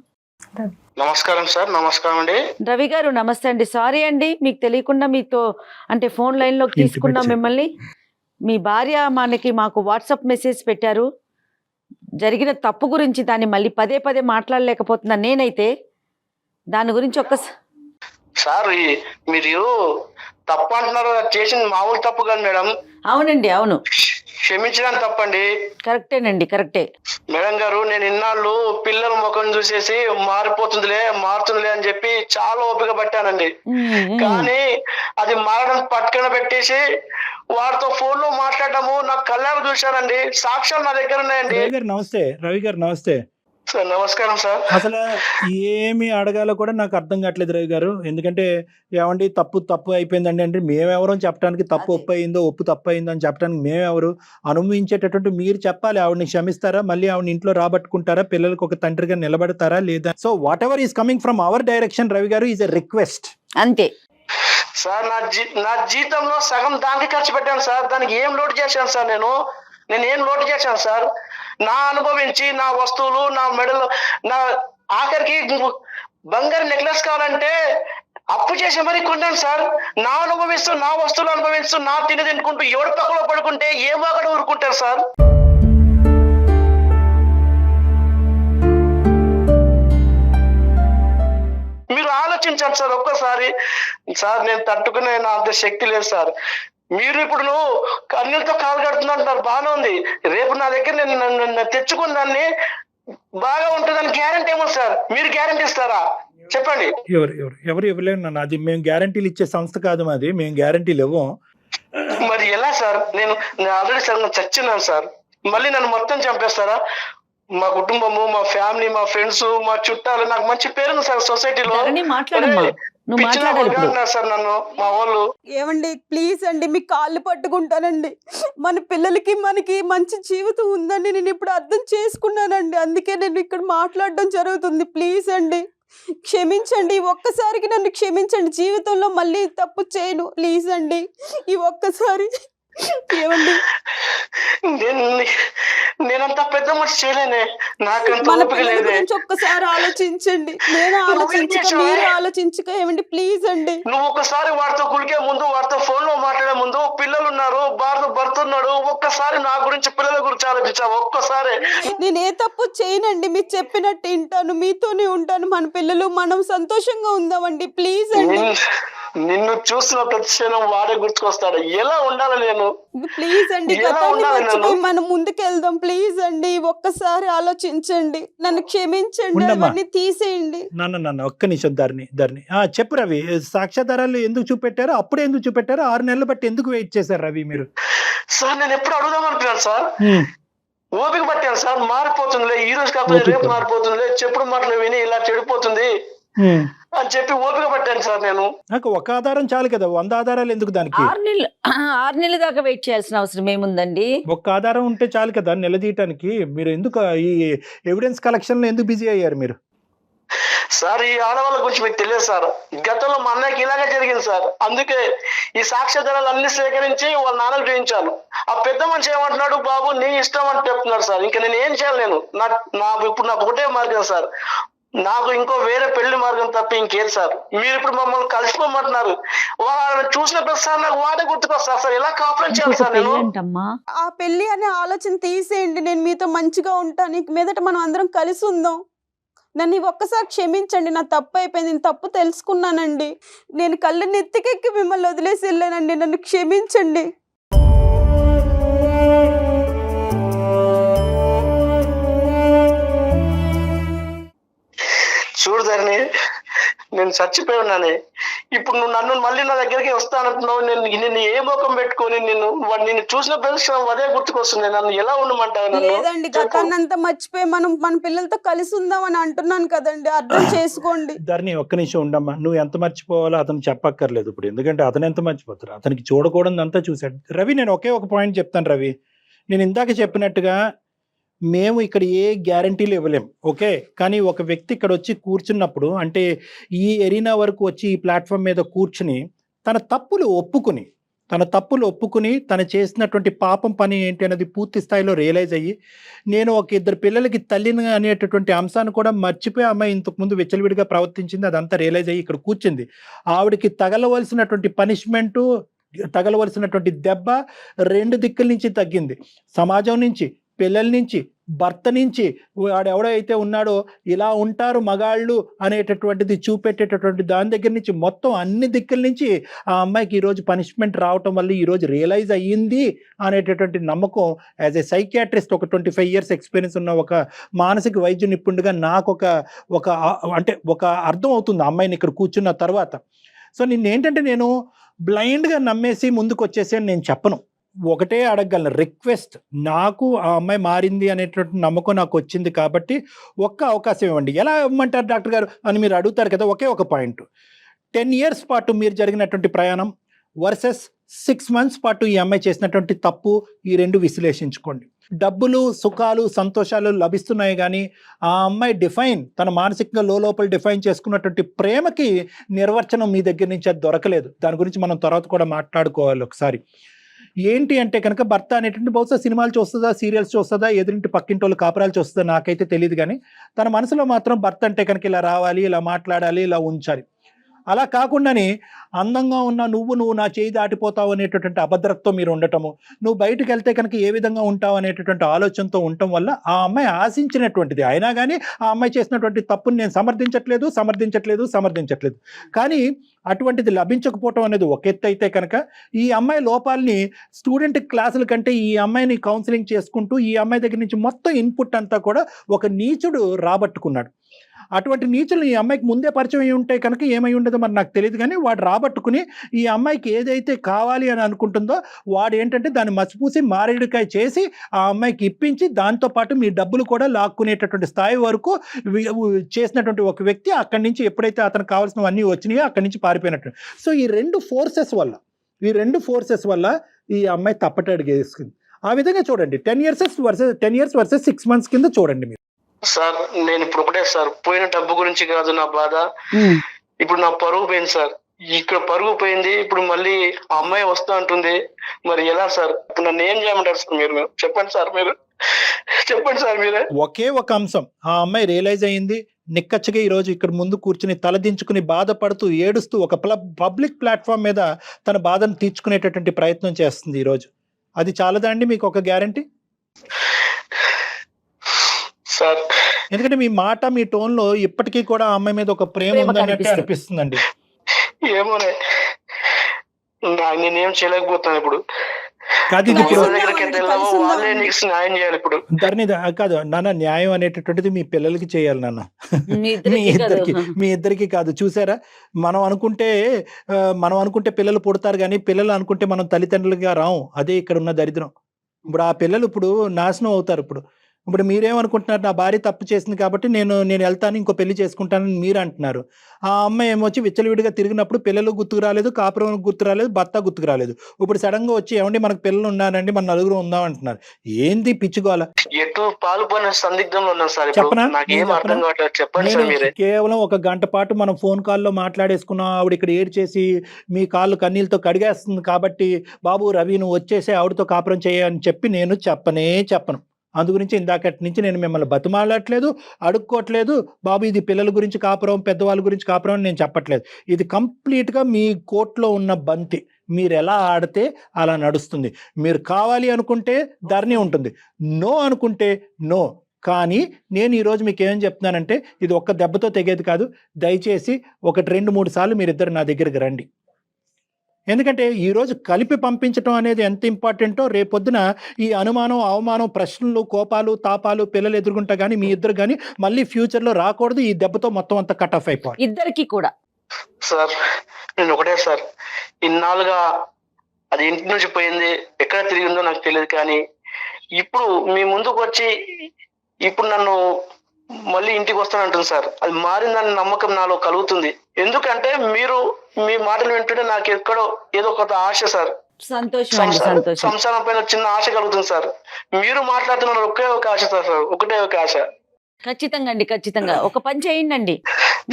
నమస్కారం సార్. నమస్కారం అండి. రవి గారు నమస్తే అండి. సారీ అండి, మీకు తెలియకుండా మీతో అంటే ఫోన్ లైన్లోకి తీసుకున్నాం మిమ్మల్ని. మీ భార్య మాకు వాట్సాప్ మెసేజ్ పెట్టారు, జరిగిన తప్పు గురించి. దాన్ని మళ్ళీ పదే మాట్లాడలేకపోతున్నాను నేనైతే. దాని గురించి సార్ మీరు తప్పు అంటున్నారు, చేసింది మామూలు తప్పు కాదు మేడం. అవునండి, అవును, క్షమించడం తప్పండి. కరెక్టేనండి, కరెక్టే. మేడం గారు, నేను ఇన్నాళ్ళు పిల్లల ముఖం చూసేసి మారుతుందిలే అని చెప్పి చాలా ఓపిక పట్టానండి. కానీ అది మారడం పట్టుకుని పెట్టేసి వారితో ఫోన్ లో మాట్లాడటము నాకు కళ్ళారు చూశానండి. సాక్ష్యాలు నా దగ్గర ఉన్నాయండి. రవి గారు నమస్తే. సార్ నమస్కారం సార్. అసలు ఏమి అడగాలో కూడా నాకు అర్థం కావట్లేదు రవి గారు. ఎందుకంటే ఏమండి తప్పు అయిపోయిందండి అంటే మేమెవరో చెప్పడానికి, తప్పు ఒప్పు అయిందో ఒప్పు తప్పు అయిందో అని చెప్పడానికి మేమెవరు? అనుభవించేటటువంటి మీరు చెప్పాలి. ఆవిడని క్షమిస్తారా, మళ్ళీ ఆవిడని ఇంట్లో రాబట్టుకుంటారా, పిల్లలకు ఒక తండ్రిగా నిలబడతారా లేదా? So what ever is coming from our direction Ravi గారు ఈజ్ ఎ రిక్వెస్ట్, అంతే. సార్ నా జీతంలో సగం దానికి ఖర్చు పెట్టాను సార్. దానికి ఏం లోటు చేశాను సార్? నేను ఏం లోటు చేశాను సార్? నా అనుభవించి నా వస్తువులు, నా మెడలు, నా ఆఖరికి బంగారు నెక్లెస్ కావాలంటే అప్పు చేసి మరీ కొన్నాను సార్. నా అనుభవిస్తూ, నా వస్తువులు అనుభవిస్తూ, నా తినుకుంటూ ఎవడు పక్కలో పడుకుంటే ఏ వాగడు ఊరుకుంటారు సార్? మీరు ఆలోచించండి సార్ ఒక్కసారి. సార్ నేను తట్టుకునే నా అంత శక్తి లేదు సార్. మీరు ఇప్పుడు కన్నీళ్ళతో కాలు కడుతున్నారు, బాగానే ఉంది. రేపు నా దగ్గర నేను తెచ్చుకున్న దాన్ని బాగా ఉంటుందని గ్యారంటీ ఏమో సార్? మీరు గ్యారంటీ ఇస్తారా చెప్పండి? ఎవరు ఇవ్వలేను. అది మేము గ్యారంటీలు ఇచ్చే సంస్థ కాదు మాది, మేము గ్యారంటీలు ఇవ్వం. మరి ఎలా సార్? నేను ఆల్రెడీ సార్ చచ్చినాను సార్, మళ్ళీ నన్ను మొత్తం చంపేస్తారా? మా కుటుంబము, మా ఫ్యామిలీ, మా ఫ్రెండ్స్, మా చుట్టాలు, నాకు మంచి పేరు సార్ సొసైటీలో. సార్ నన్ను మా వాళ్ళు. ఏమండి ప్లీజ్ అండి, మీ కాళ్ళు పట్టుకుంటానండి. మన పిల్లలకి మనకి మంచి జీవితం ఉందని నేను ఇప్పుడు అర్థం చేసుకున్నానండి. అందుకే నేను ఇక్కడ మాట్లాడడం జరుగుతుంది. ప్లీజ్ అండి క్షమించండి, ఒక్కసారికి నన్ను క్షమించండి. జీవితంలో మళ్ళీ తప్పు చేయను ప్లీజ్ అండి, ఈ ఒక్కసారి. ఏమండి నేనంత పెద్ద మనిషి చేయలేనే, నాకంత మన ఓపిక పిల్లల లేదే. గురించి ఒక్కసారి ఆలోచించండి. నేను ఆలోచించక మీరు ఆలోచించక. ఏమండి ప్లీజ్ అండి. నువ్వు ఒకసారి వాడితో కులికే ముందు, వాడితో ఫోన్ లో మాట్లాడే ముందు, పిల్లలు ఉన్నారు, భర్త ఉన్నాడు, ఒక్కసారి నా గురించి, పిల్లల గురించి ఆలోచించావు ఒక్కసారి. నేను ఏ తప్పు చేయనండి, మీరు చెప్పినట్టు వింటాను, మీతోనే ఉంటాను. మన పిల్లలు మనం సంతోషంగా ఉందామండి ప్లీజ్ అండి. నిన్ను చూసిన ప్రతి క్షణం వాడే గుర్తుకొస్తాడు. ఎలా ఉండాలి నేను? ప్లీజ్ అండి, గతాన్ని మర్చిపోయి మనం ముందుకెళ్దాం ప్లీజ్ అండి. ఒక్కసారి ఆలోచించండి, నన్ను క్షమించండి, అవన్నీ తీసేయండి. నాన్న ఒక్క నిమిషం. ధరణి చెప్పు రవి, సాక్ష్యాధారాలు ఎందుకు చూపెట్టారు? అప్పుడే ఎందుకు చూపెట్టారు? 6 నెలలు బట్టి ఎందుకు వెయిట్ చేశారు రవి మీరు? సార్ నేను ఎప్పుడు అడుగుదాం అనుకున్నాను సార్, ఓపిక పట్టాను సార్. మారిపోతుందిలే, ఈ రోజు కాకపోతే రేపు మారిపోతుందిలే, చెప్పుడు మాటలు విని ఇలా చెడిపోతుంది అని చెప్పి ఓపిక పట్టాను సార్. నేను నాకు ఒక ఆధారం చాలు కదా, 100 ఆధారాలు ఎందుకు దానికి? 6 నెలల దాకా వెయిట్ చేయాల్సిన అవసరం ఏముందండి? ఒక్క ఆధారం ఉంటే చాలు కదా నిలదీయటానికి. మీరు ఎందుకు ఈ ఎవిడెన్స్ కలెక్షన్ లో ఎందుకు బిజీ అయ్యారు మీరు? సార్ ఈ ఆడవాళ్ళ గురించి మీకు తెలియదు సార్. గతంలో మా అన్నయ్యకి ఇలాగే జరిగింది సార్. అందుకే ఈ సాక్ష్యాధారాలు అన్ని సేకరించి వాళ్ళ నాన్నకు చూపించాను. ఆ పెద్ద మనిషి ఏమంటున్నాడు, బాబు నీ ఇష్టం అని చెప్తున్నాడు సార్. ఇంకా నేను ఏం చేయాలి? నేను ఇప్పుడు నాకు ఒకటే మార్గం సార్, నాకు ఇంకో వేరే పెళ్లి మార్గం తప్ప ఇంకేది సార్. మీరు ఇప్పుడు మమ్మల్ని కలిసిపోమంటున్నారు. వాళ్ళని చూసిన ప్రతిసారి నాకు వాడే గుర్తుకొస్తారు సార్. ఎలా కాపురం చేయాలి సార్ నేను? పెళ్ళంటమ్మా ఆ పెళ్లి అనే ఆలోచన తీసేయండి. నేను మీతో మంచిగా ఉంటాను. ఇక మీదట మనం అందరం కలిసి ఉందాం. నన్ను ఒక్కసారి క్షమించండి. నా తప్పు అయిపోయింది. నేను తప్పు తెలుసుకున్నానండి. నేను కళ్ళు నెత్తికెక్కి మిమ్మల్ని వదిలేసి వెళ్ళానండి. నన్ను క్షమించండి. చూడు ధరణి, నేను చచ్చిపోయి ఉన్నానే. ఇప్పుడు నువ్వు నన్ను మళ్ళీ నా దగ్గరికి వస్తానంటున్నావు. నేను ఏ ముఖం పెట్టుకొని నిన్ను చూసిన ప్రదేశం అదే గుర్తుకొస్తుంది. నన్ను ఎలా ఉండమంటావు? లేదండి, గతాన్ని అంతా మర్చిపోయి మనం మన పిల్లలతో కలిసి ఉందాం అని అంటున్నాను కదండి. అర్థం చేసుకోండి. ధరణి ఒక్క నిమిషం ఉండమ్మా. నువ్వు ఎంత మర్చిపోవాలో అతను చెప్పక్కర్లేదు ఇప్పుడు, ఎందుకంటే అతను ఎంత మర్చిపోతారు. అతనికి చూడకూడదంతా చూశాడు. రవి, నేను ఒకే ఒక పాయింట్ చెప్తాను రవి. నేను ఇందాక చెప్పినట్టుగా మేము ఇక్కడ ఏ గ్యారంటీలు ఇవ్వలేం, ఓకే. కానీ ఒక వ్యక్తి ఇక్కడ వచ్చి కూర్చున్నప్పుడు, అంటే ఈ ఎరీనా వరకు వచ్చి ఈ ప్లాట్ఫామ్ మీద కూర్చుని తన తప్పులు ఒప్పుకుని తను చేసినటువంటి పాపం పని ఏంటి అనేది పూర్తి స్థాయిలో రియలైజ్ అయ్యి, నేను ఒక ఇద్దరు పిల్లలకి తల్లిని అనేటటువంటి అంశాన్ని కూడా మర్చిపోయి అమ్మాయి ఇంతకుముందు విచ్చలవిడిగా ప్రవర్తించింది, అదంతా రియలైజ్ అయ్యి ఇక్కడ కూర్చుంది. ఆవిడకి తగలవలసినటువంటి పనిష్మెంటు, తగలవలసినటువంటి దెబ్బ 2 దిక్కుల నుంచి తగ్గింది. సమాజం నుంచి, పిల్లల నుంచి, భర్త నుంచి, వాడు ఎవడైతే ఉన్నాడో ఇలా ఉంటారు మగాళ్ళు అనేటటువంటిది చూపెట్టేటటువంటి దాని దగ్గర నుంచి, మొత్తం అన్ని దిక్కుల నుంచి ఆ అమ్మాయికి ఈరోజు పనిష్మెంట్ రావటం వల్ల ఈరోజు రియలైజ్ అయ్యింది అనేటటువంటి నమ్మకం. యాజ్ ఏ సైకియాట్రిస్ట్, ఒక 25 years ఎక్స్పీరియన్స్ ఉన్న ఒక మానసిక వైద్య నిపుణుడిగా నాకు ఒక అర్థం అవుతుంది ఆ అమ్మాయిని ఇక్కడ కూర్చున్న తర్వాత. సో ఏంటంటే నేను బ్లైండ్గా నమ్మేసి ముందుకు వచ్చేసి అని నేను చెప్పను. ఒకటే అడగగలను, రిక్వెస్ట్. నాకు ఆ అమ్మాయి మారింది అనేటువంటి నమ్మకం నాకు వచ్చింది కాబట్టి ఒక్క అవకాశం ఇవ్వండి. ఎలా ఇవ్వమంటారు డాక్టర్ గారు అని మీరు అడుగుతారు కదా. ఒకే ఒక పాయింట్, 10 years పాటు మీరు జరిగినటువంటి ప్రయాణం వర్సెస్ 6 months పాటు ఈ అమ్మాయి చేసినటువంటి తప్పు, ఈ రెండు విశ్లేషించుకోండి. డబ్బులు, సుఖాలు, సంతోషాలు లభిస్తున్నాయి కానీ ఆ అమ్మాయి తన మానసికంగా లోపల డిఫైన్ చేసుకున్నటువంటి ప్రేమకి నిర్వచనం మీ దగ్గర నుంచి అది దొరకలేదు. దాని గురించి మనం తర్వాత కూడా మాట్లాడుకోవాలి ఒకసారి. ఏంటి అంటే కనుక భర్త అనేటువంటి బహుశా సినిమాలు చూస్తుందా, సీరియల్స్ చూస్తుందా, ఎదురింటి పక్కింటి వాళ్ళు కాపురాలు చూస్తుందా నాకైతే తెలియదు, కానీ తన మనసులో మాత్రం భర్త అంటే కనుక ఇలా రావాలి, ఇలా మాట్లాడాలి, ఇలా ఉంచాలి. అలా కాకుండానే అందంగా ఉన్న నువ్వు నా చేయి దాటిపోతావు అనేటటువంటి అభద్రతతో మీరు ఉండటము, నువ్వు బయటకు వెళ్తే కనుక ఏ విధంగా ఉంటావు అనేటటువంటి ఆలోచనతో ఉండటం వల్ల ఆ అమ్మాయి ఆశించినటువంటిది. అయినా కానీ ఆ అమ్మాయి చేసినటువంటి తప్పుని నేను సమర్థించట్లేదు. కానీ అటువంటిది లభించకపోవటం అనేది ఒక ఎత్తు అయితే కనుక ఈ అమ్మాయి లోపాలని స్టూడెంట్ క్లాసుల కంటే ఈ అమ్మాయిని కౌన్సిలింగ్ చేసుకుంటూ ఈ అమ్మాయి దగ్గర నుంచి మొత్తం ఇన్పుట్ అంతా కూడా ఒక నీచుడు రాబట్టుకున్నాడు. అటువంటి నీచులు ఈ అమ్మాయికి ముందే పరిచయం అయి ఉంటే కనుక ఏమై ఉండదో మరి నాకు తెలియదు, కానీ వాడు రాబట్టుకుని ఈ అమ్మాయికి ఏదైతే కావాలి అని అనుకుంటుందో వాడు ఏంటంటే దాన్ని మసిపూసి మారేడుకాయ చేసి ఆ అమ్మాయికి ఇప్పించి దాంతోపాటు మీ డబ్బులు కూడా లాక్కునేటటువంటి స్థాయి వరకు చేసినటువంటి ఒక వ్యక్తి అక్కడి నుంచి ఎప్పుడైతే అతనికి కావాల్సినవన్నీ వచ్చినాయో అక్కడి నుంచి పారిపోయినట్టు. సో ఈ రెండు ఫోర్సెస్ వల్ల ఈ అమ్మాయి తప్పటడుగు వేసుకుంది. ఆ విధంగా చూడండి, 10 years వర్సెస్ 6 months కింద చూడండి మీరు. సార్ నేను ఇప్పుడు ఒకటే సార్, పోయిన డబ్బు గురించి కాదు నా బాధ. ఇప్పుడు నా పరువు పోయింది సార్. ఇక్కడ పరుగు పోయింది. ఇప్పుడు మళ్ళీ ఆ అమ్మాయి వస్తా అంటుంది. మరి ఎలా సార్? నన్ను ఏం చేయమంటారు సార్? మీరు చెప్పండి సార్. మీరే. ఒకే ఒక అంశం, ఆ అమ్మాయి రియలైజ్ అయ్యింది. నిక్కచ్చగా ఈరోజు ఇక్కడ ముందు కూర్చుని తలదించుకుని బాధపడుతూ ఏడుస్తూ ఒక పబ్లిక్ ప్లాట్ఫామ్ మీద తన బాధను తీర్చుకునేటటువంటి ప్రయత్నం చేస్తుంది ఈరోజు. అది చాలదా అండి మీకు ఒక గ్యారంటీ? సార్ ఎందుకంటే మీ మాట, మీ టోన్ లో ఇప్పటికీ కూడా ఆ అమ్మాయి మీద ఒక ప్రేమ ఉందన్నట్టు అనిపిస్తుందండి. ఏమోనే, నేనేం చేయలేకపోతాను ఇప్పుడు. ధరణి కాదు నాన్న, న్యాయం అనేటటువంటిది మీ పిల్లలకి చేయాలి నాన్న, మీ ఇద్దరికి కాదు. చూసారా, మనం అనుకుంటే పిల్లలు పుడతారు కానీ పిల్లలు అనుకుంటే మనం తల్లిదండ్రులుగా రాము. అదే ఇక్కడ ఉన్న దరిద్రం. ఇప్పుడు ఆ పిల్లలు ఇప్పుడు నాశనం అవుతారు. ఇప్పుడు ఇప్పుడు మీరేమనుకుంటున్నారు, నా భార్య తప్పు చేసింది కాబట్టి నేను వెళ్తాను, ఇంకో పెళ్లి చేసుకుంటానని మీరు అంటున్నారు. ఆ అమ్మాయి ఏమొచ్చి విచ్చలవిడిగా తిరిగినప్పుడు పిల్లలు గుర్తుకు రాలేదు, కాపురం గుర్తు రాలేదు, భర్త గుర్తుకు రాలేదు. ఇప్పుడు సడన్గా వచ్చి ఏమండి మనకు పిల్లలు ఉన్నారండి, మన నలుగురు ఉందాం అంటున్నారు. ఏంది పిచ్చుకోవాల? ఎటు పాల్పోయిన సందిగ్ధంలో ఉన్నాను సార్. ఇప్పుడు చెప్పనా? నాకేం అర్థం కావట్లేదు, చెప్పండి సార్ మీరే. కేవలం 1 గంట పాటు మనం ఫోన్ కాల్లో మాట్లాడేసుకున్నాం. ఆవిడ ఇక్కడ ఏడ్చేసి మీ కాళ్ళు కన్నీళ్ళతో కడిగేస్తుంది కాబట్టి బాబు రవి నువ్వు వచ్చేసి ఆవిడతో కాపురం చేయని చెప్పి నేను చెప్పను. అందు గురించి ఇందాకటి నుంచి నేను మిమ్మల్ని బతిమాలట్లేదు, అడుక్కోవట్లేదు. బాబు ఇది పిల్లల గురించి కాపురం, పెద్దవాళ్ళ గురించి కాపురం అని నేను చెప్పట్లేదు. ఇది కంప్లీట్గా మీ కోర్టులో ఉన్న బంతి. మీరు ఎలా ఆడితే అలా నడుస్తుంది. మీరు కావాలి అనుకుంటే ధరణి ఉంటుంది, నో అనుకుంటే నో. కానీ నేను ఈరోజు మీకు ఏం చెప్తున్నానంటే ఇది ఒక్క దెబ్బతో తెగేది కాదు. దయచేసి 1, 2, 3 సార్లు మీరిద్దరు నా దగ్గరికి రండి. ఎందుకంటే ఈరోజు కలిపి పంపించడం అనేది ఎంత ఇంపార్టెంటో రేపొద్దున ఈ అనుమానం, అవమానం, ప్రశ్నలు, కోపాలు, తాపాలు పిల్లలు ఎదుర్కొంటా కానీ మీ ఇద్దరు కానీ మళ్ళీ ఫ్యూచర్లో రాకూడదు. ఈ దెబ్బతో మొత్తం అంతా కట్ ఆఫ్ అయిపోవాలి ఇద్దరికి కూడా. సార్ నేను ఒకటే సార్, ఇన్నాళ్ళుగా అది ఇంటి నుంచి పోయింది, ఎక్కడ తిరిగిందో నాకు తెలియదు. కానీ ఇప్పుడు మీ ముందుకు వచ్చి ఇప్పుడు నన్ను మళ్ళీ ఇంటికి వస్తానంటుంది సార్. అది మారిందని నమ్మకం నాలో కలుగుతుంది. ఎందుకంటే మీరు మీ మాటలు వింటుంటే నాకు ఎక్కడో ఏదో కొత్త ఆశ సార్. సంతోషం. సంసారం పైన చిన్న ఆశ కలుగుతుంది సార్. మీరు మాట్లాడుతున్నారు ఒకే ఒక ఆశ సార్, ఒకటే ఒక ఆశ. ఖచ్చితంగా ఒక పని చేయండి.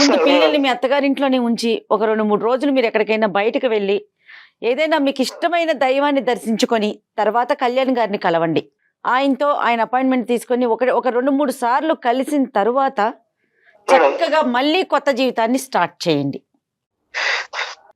ముందు పిల్లల్ని మీ అత్తగారింట్లోనే ఉంచి 1, 2, 3 రోజులు మీరు ఎక్కడికైనా బయటకు వెళ్ళి ఏదైనా మీకు ఇష్టమైన దైవాన్ని దర్శించుకొని తర్వాత కళ్యాణ్ గారిని కలవండి. ఆయనతో ఆయన అపాయింట్మెంట్ తీసుకొని ఒక 2, 3 సార్లు కలిసిన తరువాత చక్కగా మళ్ళీ కొత్త జీవితాన్ని స్టార్ట్ చేయండి.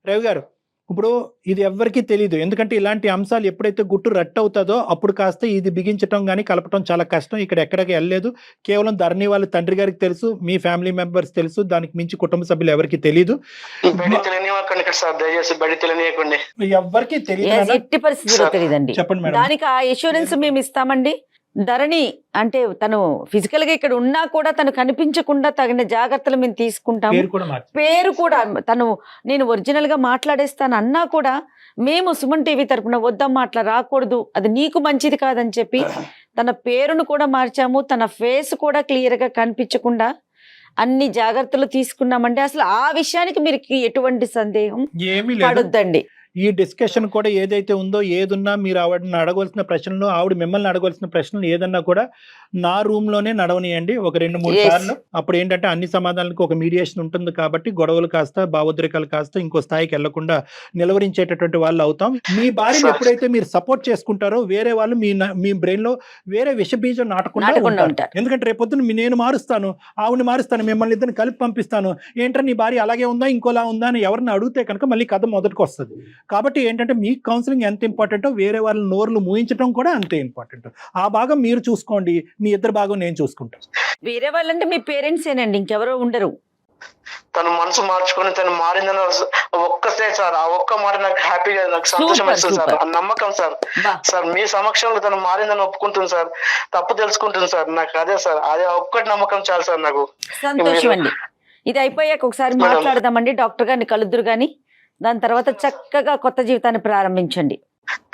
రవి గారు, ఇప్పుడు ఇది ఎవ్వరికీ తెలియదు. ఎందుకంటే ఇలాంటి అంశాలు ఎప్పుడైతే గుట్టు రట్టు అవుతుందో అప్పుడు కాస్త ఇది బిగించడం కానీ కలపటం చాలా కష్టం. ఇక్కడ ఎక్కడికి వెళ్ళలేదు. కేవలం ధరణి వాళ్ళ తండ్రి గారికి తెలుసు, మీ ఫ్యామిలీ మెంబర్స్ తెలుసు, దానికి మించి కుటుంబ సభ్యులు ఎవరికి తెలియదు. ఎవరికి తెలియదు, ఎట్టి పరిస్థితుల్లో తెలియదండి. చెప్పండి మేడం. దానికి ఆ ఇన్సూరెన్స్ మేము ఇస్తామండి. ధరణి అంటే తను ఫిజికల్ గా ఇక్కడ ఉన్నా కూడా తను కనిపించకుండా తగిన జాగ్రత్తలు మేము తీసుకుంటాము. పేరు కూడా తను నేను ఒరిజినల్ గా మాట్లాడేస్తాను అన్నా కూడా మేము సుమన్ టీవీ తరపున వద్దమ్మా అట్లా రాకూడదు, అది నీకు మంచిది కాదని చెప్పి తన పేరును కూడా మార్చాము. తన ఫేస్ కూడా క్లియర్ గా కనిపించకుండా అన్ని జాగ్రత్తలు తీసుకున్నామండి. అసలు ఆ విషయానికి మీరు ఎటువంటి సందేహం పడొద్దండి. ఈ డిస్కషన్ కూడా ఏదైతే ఉందో, ఏదున్నా మీరు ఆవిడని అడగవలసిన ప్రశ్నలు, ఆవిడ మిమ్మల్ని అడగవలసిన ప్రశ్నలు ఏదన్నా కూడా నా రూమ్లోనే నడవనియండి 1, 2, 3 సార్లు. అప్పుడు ఏంటంటే అన్ని సమాధానాలకు ఒక మీడియేషన్ ఉంటుంది కాబట్టి గొడవలు కాస్త, భావోద్రేకాలు కాస్త ఇంకో స్థాయికి వెళ్లకుండా నిలవరించేటటువంటి వాళ్ళు అవుతాం. మీ భార్యను ఎప్పుడైతే మీరు సపోర్ట్ చేసుకుంటారో వేరే వాళ్ళు మీ బ్రెయిన్ లో వేరే విషబీజం నాటకుండా ఉంటారు. ఎందుకంటే రేపొద్దున నేను మారుస్తాను, ఆవిడని మారుస్తాను, మిమ్మల్ని ఇద్దరిని కలిపి పంపిస్తాను, ఏంటంటే నీ భార్య అలాగే ఉందా ఇంకోలా ఉందా అని ఎవరిని అడిగితే కనుక మళ్ళీ కథ మొదటికి వస్తుంది. కాబట్టి ఏంటంటే మీ కౌన్సిలింగ్ ఎంత ఇంపార్టెంటో వేరే వాళ్ళ నోర్లు మూయించడం కూడా అంతే ఇంపార్టెంట్. ఆ భాగం మీరు చూసుకోండి, మీ ఇద్దరు భాగం నేను చూసుకుంటాను. వేరే వాళ్ళంటే మీ పేరెంట్స్ ఏనండి, ఇంకెవరో ఉండరు. తను మనసు మార్చుకొని తను మారిందని ఒక్కసారి సార్, ఆ ఒక్క మాట నాకు హ్యాపీగా, నాకు సంతోషం ఇస్తుంది సార్. ఆ నమ్మకం సార్. సార్ మీ సమక్షంలో తను మారిందని ఒప్పుకుంటుంది సార్, తప్పు తెలుసుకుంటుంది సార్. నాకు అదే సార్, అదే ఒక్కటి నమ్మకం చాలు సార్ నాకు. సంతోషం అండి. ఇది అయిపోయాక ఒకసారి మాట్లాడదామండి, డాక్టర్ గారిని కలుద్దురు గాని. దాని తర్వాత చక్కగా కొత్త జీవితాన్ని ప్రారంభించండి.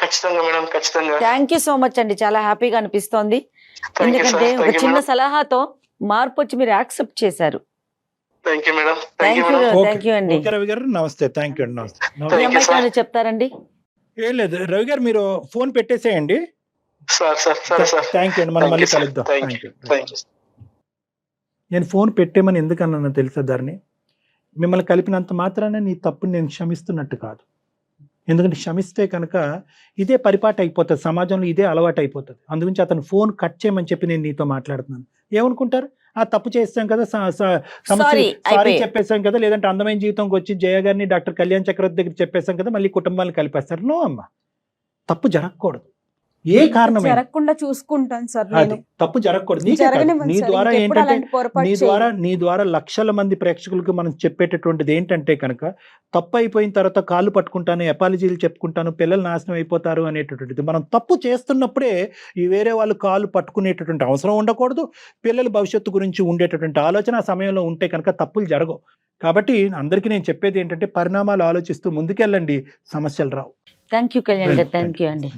ఖచ్చితంగా మేడం, ఖచ్చితంగా. థ్యాంక్ యూ సో మచ్ అండి, చాలా హ్యాపీగా అనిపిస్తోంది. ఎందుకంటే ఒక చిన్న సలహాతో మార్పు వచ్చి మీరు యాక్సెప్ట్ చేశారు. Thank you madam. Thank you అండి. రవి గారు నమస్తే. థ్యాంక్ యూ అండి. నమస్తే. చెప్తారండి. ఏం లేదు రవి గారు, మీరు ఫోన్ పెట్టేసేయండి. థ్యాంక్ యూ అండి, మనం మళ్ళీ కలుద్దాం. నేను ఫోన్ పెట్టేమని ఎందుకన్నా తెలుసా ధరణి, మిమ్మల్ని కలిపినంత మాత్రాన నీ తప్పుని నేను క్షమిస్తున్నట్టు కాదు. ఎందుకంటే క్షమిస్తే కనుక ఇదే పరిపాటి అయిపోతుంది, సమాజంలో ఇదే అలవాటు అయిపోతుంది. అందుగురించి అతను ఫోన్ కట్ చేయమని చెప్పి నేను నీతో మాట్లాడుతున్నాను. ఏమనుకుంటారు, ఆ తప్పు చేస్తాం కదా, సారీ చెప్పేసాం కదా, లేదంటే అందమైన జీవితంకి వచ్చి జయ గారిని డాక్టర్ కళ్యాణ్ చక్రవర్తి దగ్గర చెప్పేసాం కదా, మళ్ళీ కుటుంబాలను కలిపేస్తారు. నో అమ్మా, తప్పు జరగకూడదు. ఏ కారణం జరగకుండా చూసుకుంటాను సార్. తప్పు జరగకూడదు. నీ ద్వారా ఏంటంటే నీ ద్వారా లక్షల మంది ప్రేక్షకులకు మనం చెప్పేటటువంటిది ఏంటంటే కనుక, తప్పు అయిపోయిన తర్వాత కాళ్ళు పట్టుకుంటాను, అపాలజీలు చెప్పుకుంటాను, పిల్లలు నాశనం అయిపోతారు అనేటటువంటిది. మనం తప్పు చేస్తున్నప్పుడే ఈ వేరే వాళ్ళు కాళ్ళు పట్టుకునేటటువంటి అవసరం ఉండకూడదు. పిల్లల భవిష్యత్తు గురించి ఉండేటటువంటి ఆలోచన ఆ సమయంలో ఉంటే కనుక తప్పులు జరగవు. కాబట్టి అందరికీ నేను చెప్పేది ఏంటంటే పరిణామాలు ఆలోచిస్తూ ముందుకెళ్ళండి, సమస్యలు రావు. థ్యాంక్ యూ కళ్యాణ్ గారు, థ్యాంక్ యూ అండి.